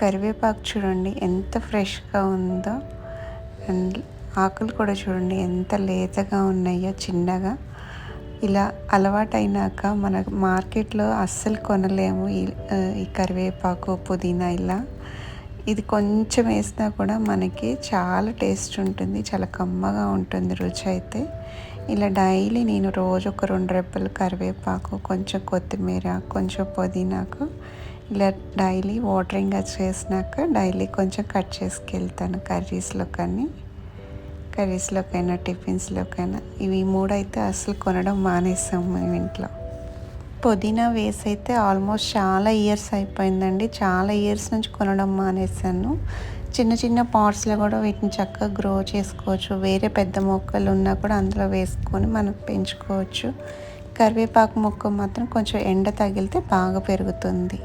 కరివేపాకు చూడండి ఎంత ఫ్రెష్గా ఉందో. అండ్ ఆకులు కూడా చూడండి ఎంత లేతగా ఉన్నాయో చిన్నగా. ఇలా అలవాటైనాక మన మార్కెట్లో అస్సలు కొనలేము ఈ కరివేపాకు పుదీనా. ఇలా ఇది కొంచెం వేసినా కూడా మనకి చాలా టేస్ట్ ఉంటుంది, చాలా కమ్మగా ఉంటుంది రుచి అయితే. ఇలా డైలీ నేను రోజు ఒక 2 రెబ్బలు కరివేపాకు, కొంచెం కొత్తిమీర, కొంచెం పుదీనాకు ఇలా డైలీ వాటరింగ్ చేసినాక డైలీ కొంచెం కట్ చేసుకెళ్తాను కర్రీస్లోకైనా టిఫిన్స్లోకైనా. ఇవి 3 అయితే అసలు కొనడం మానేసాం మేము ఇంట్లో. పుదీనా వేసి అయితే ఆల్మోస్ట్ చాలా ఇయర్స్ అయిపోయిందండి. చాలా ఇయర్స్ నుంచి కొనడం మానేసాను. చిన్న చిన్న పాట్స్లో కూడా వీటిని చక్కగా గ్రో చేసుకోవచ్చు. వేరే పెద్ద మొక్కలు ఉన్నా కూడా అందులో వేసుకొని మనం పెంచుకోవచ్చు. కరివేపాకు మొక్క మాత్రం కొంచెం ఎండ తగిలితే బాగా పెరుగుతుంది.